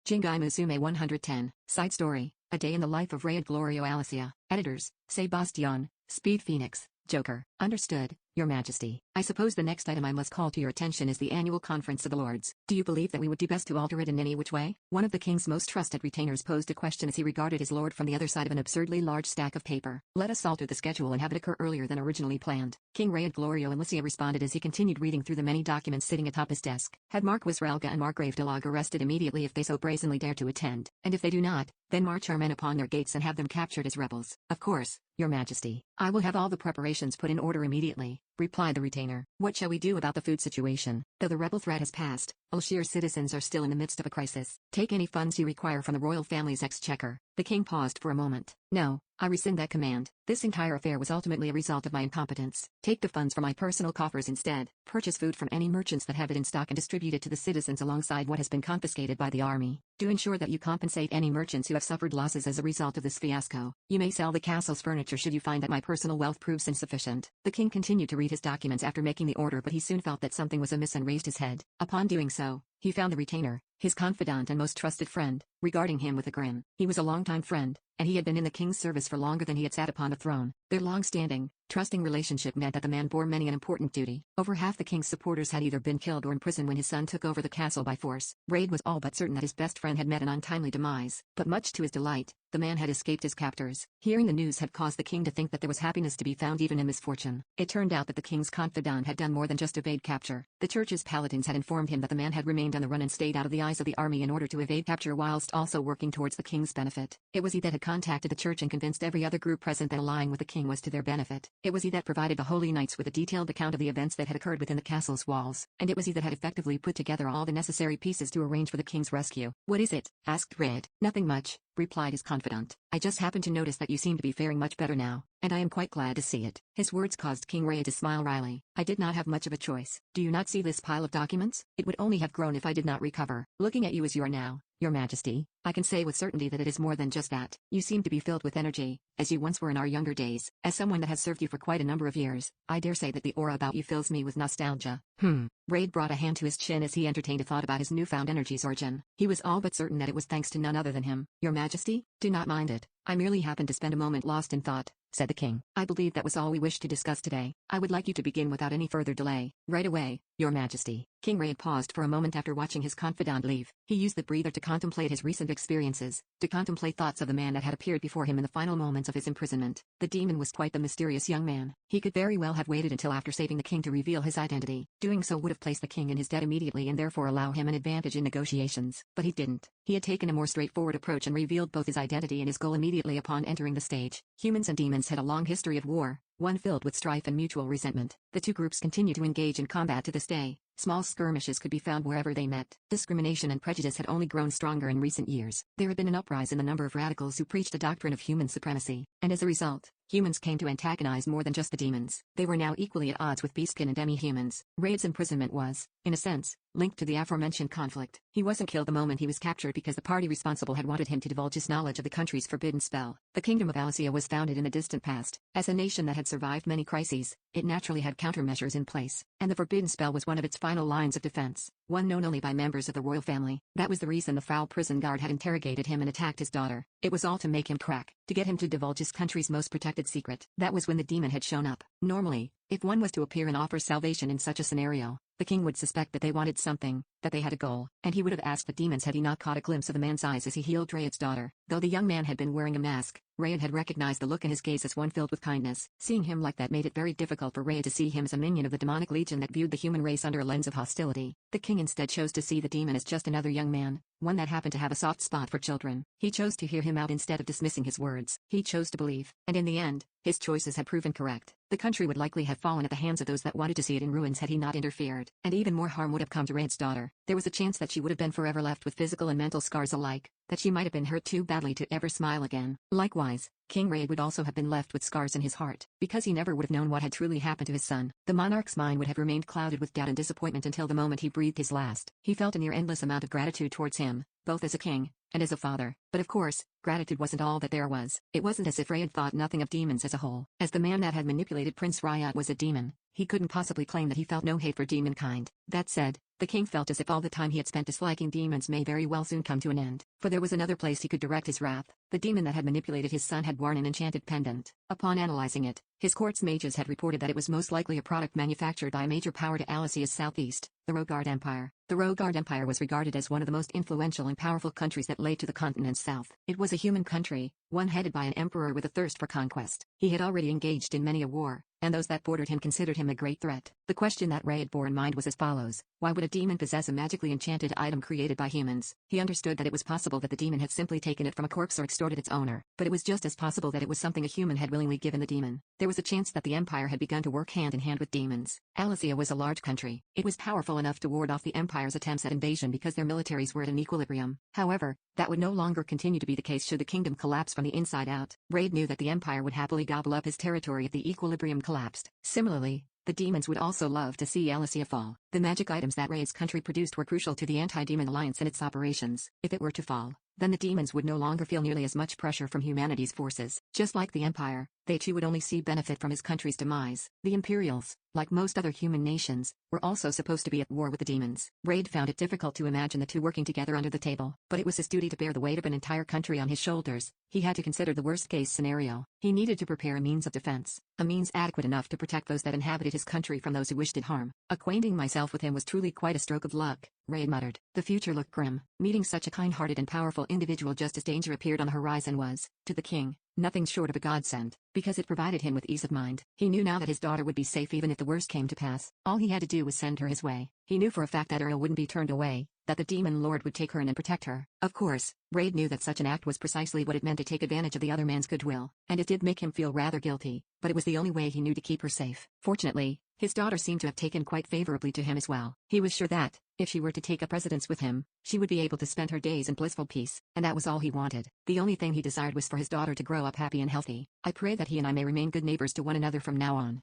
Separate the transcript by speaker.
Speaker 1: Jingai Musume 110. Side story. A Day in the Life of Raid Glorio Alicia. Editors, Sebastian, Speed Phoenix, Joker. Understood, Your Majesty. I suppose the next item I must call to your attention is the annual Conference of the Lords. Do you believe that we would do best to alter it in any which way? One of the king's most trusted retainers posed a question as he regarded his lord from the other side of an absurdly large stack of paper. Let us alter the schedule and have it occur earlier than originally planned. King Raid Glorio Alicia responded as he continued reading through the many documents sitting atop his desk. Had Marquis Ralga and Margrave de Log arrested immediately if they so brazenly dare to attend, and if they do not, then march our men upon their gates and have them captured as rebels. Of course, Your Majesty. I will have all the preparations put in order immediately, replied the retainer. What shall we do about the food situation? Though the rebel threat has passed, Alshir's citizens are still in the midst of a crisis. Take any funds you require from the royal family's exchequer. The king paused for a moment. No, I rescind that command. This entire affair was ultimately a result of my incompetence. Take the funds from my personal coffers instead. Purchase food from any merchants that have it in stock and distribute it to the citizens alongside what has been confiscated by the army. Do ensure that you compensate any merchants who have suffered losses as a result of this fiasco. You may sell the castle's furniture should you find that my personal wealth proves insufficient. The king continued to read his documents after making the order, but he soon felt that something was amiss and raised his head. Upon doing so, he found the retainer, his confidant and most trusted friend, regarding him with a grin. He was a longtime friend, and he had been in the king's service for longer than he had sat upon a throne. Their long-standing, trusting relationship meant that the man bore many an important duty. Over half the king's supporters had either been killed or imprisoned when his son took over the castle by force. Raid was all but certain that his best friend had met an untimely demise, but much to his delight, the man had escaped his captors. Hearing the news had caused the king to think that there was happiness to be found even in misfortune. It turned out that the king's confidant had done more than just evade capture. The church's paladins had informed him that the man had remained on the run and stayed out of the eyes of the army in order to evade capture whilst also working towards the king's benefit. It was he that had contacted the church and convinced every other group present that allying with the king was to their benefit. It was he that provided the holy knights with a detailed account of the events that had occurred within the castle's walls, and it was he that had effectively put together all the necessary pieces to arrange for the king's rescue. What is it? Asked Raid. Nothing much, replied his confidant. I just happened to notice that you seem to be faring much better now, and I am quite glad to see it. His words caused King Raid to smile wryly. I did not have much of a choice. Do you not see this pile of documents? It would only have grown if I did not recover. Looking at you as you are now, Your Majesty, I can say with certainty that it is more than just that. You seem to be filled with energy, as you once were in our younger days. As someone that has served you for quite a number of years, I dare say that the aura about you fills me with nostalgia. Raid brought a hand to his chin as he entertained a thought about his newfound energy's origin. He was all but certain that it was thanks to none other than him. Your Majesty, do not mind it. I merely happened to spend a moment lost in thought, said the king. I believe that was all we wished to discuss today. I would like you to begin without any further delay. Right away, Your Majesty. King Raid paused for a moment after watching his confidant leave. He used the breather to contemplate his recent experiences, to contemplate thoughts of the man that had appeared before him in the final moments of his imprisonment. The demon was quite the mysterious young man. He could very well have waited until after saving the king to reveal his identity. Doing so would have placed the king in his debt immediately and therefore allow him an advantage in negotiations. But he didn't. He had taken a more straightforward approach and revealed both his identity and his goal immediately upon entering the stage. Humans and demons had a long history of war, one filled with strife and mutual resentment. The two groups continue to engage in combat to this day. Small skirmishes could be found wherever they met. Discrimination and prejudice had only grown stronger in recent years. There had been an uprise in the number of radicals who preached a doctrine of human supremacy, and as a result, humans came to antagonize more than just the demons. They were now equally at odds with beastkin and demi-humans. Raid's imprisonment was, in a sense, linked to the aforementioned conflict. He wasn't killed the moment he was captured because the party responsible had wanted him to divulge his knowledge of the country's forbidden spell. The kingdom of Alicia was founded in the distant past. As a nation that had survived many crises, it naturally had countermeasures in place, and the forbidden spell was one of its final lines of defense, one known only by members of the royal family. That was the reason the foul prison guard had interrogated him and attacked his daughter. It was all to make him crack, to get him to divulge his country's most protected secret. That was when the demon had shown up. Normally, if one was to appear and offer salvation in such a scenario, the king would suspect that they wanted something, that they had a goal, and he would have asked the demons had he not caught a glimpse of the man's eyes as he healed Raid's daughter. Though the young man had been wearing a mask, Raid had recognized the look in his gaze as one filled with kindness. Seeing him like that made it very difficult for Raid to see him as a minion of the demonic legion that viewed the human race under a lens of hostility. The king instead chose to see the demon as just another young man, one that happened to have a soft spot for children. He chose to hear him out instead of dismissing his words. He chose to believe, and in the end, his choices had proven correct. The country would likely have fallen at the hands of those that wanted to see it in ruins had he not interfered, and even more harm would have come to Raid's daughter. There was a chance that she would have been forever left with physical and mental scars alike, that she might have been hurt too badly to ever smile again. Likewise, King Raid would also have been left with scars in his heart, because he never would have known what had truly happened to his son. The monarch's mind would have remained clouded with doubt and disappointment until the moment he breathed his last. He felt a near endless amount of gratitude towards him, both as a king and as a father. But of course, gratitude wasn't all that there was. It wasn't as if Ray had thought nothing of demons as a whole. As the man that had manipulated Prince Ryot was a demon, he couldn't possibly claim that he felt no hate for demon kind. That said, the king felt as if all the time he had spent disliking demons may very well soon come to an end. For there was another place he could direct his wrath. The demon that had manipulated his son had worn an enchanted pendant. Upon analyzing it, his court's mages had reported that it was most likely a product manufactured by a major power to Alicia's southeast, the Rogard Empire. The Rogard Empire was regarded as one of the most influential and powerful countries that lay to the continent's south. It was a human country, one headed by an emperor with a thirst for conquest. He had already engaged in many a war, and those that bordered him considered him a great threat. The question that Ray had bore in mind was as follows: why would a demon possess a magically enchanted item created by humans? He understood that it was possible that the demon had simply taken it from a corpse or extorted its owner, but it was just as possible that it was something a human had willingly given the demon. There was a chance that the empire had begun to work hand in hand with demons. Alicia was a large country. It was powerful enough to ward off the empire's attempts at invasion because their militaries were at an equilibrium. However, that would no longer continue to be the case should the kingdom collapse from the inside out. Raid knew that the empire would happily gobble up his territory if the equilibrium collapsed. Similarly, the demons would also love to see Alicia fall. The magic items that Raid's country produced were crucial to the anti-demon alliance and its operations. If it were to fall, then the demons would no longer feel nearly as much pressure from humanity's forces. Just like the empire, they too would only see benefit from his country's demise. The Imperials, like most other human nations, were also supposed to be at war with the demons. Raid found it difficult to imagine the two working together under the table, but it was his duty to bear the weight of an entire country on his shoulders. He had to consider the worst-case scenario. He needed to prepare a means of defense, a means adequate enough to protect those that inhabited his country from those who wished it harm. Acquainting myself with him was truly quite a stroke of luck, Raid muttered. The future looked grim. Meeting such a kind-hearted and powerful individual just as danger appeared on the horizon was, to the king, nothing short of a godsend, because it provided him with ease of mind. He knew now that his daughter would be safe even if the worst came to pass. All he had to do was send her his way. He knew for a fact that Earl wouldn't be turned away, that the demon lord would take her in and protect her. Of course, Raid knew that such an act was precisely what it meant to take advantage of the other man's goodwill, and it did make him feel rather guilty, but it was the only way he knew to keep her safe. Fortunately, his daughter seemed to have taken quite favorably to him as well. He was sure that, if she were to take up residence with him, she would be able to spend her days in blissful peace, and that was all he wanted. The only thing he desired was for his daughter to grow up happy and healthy. I pray that he and I may remain good neighbors to one another from now on.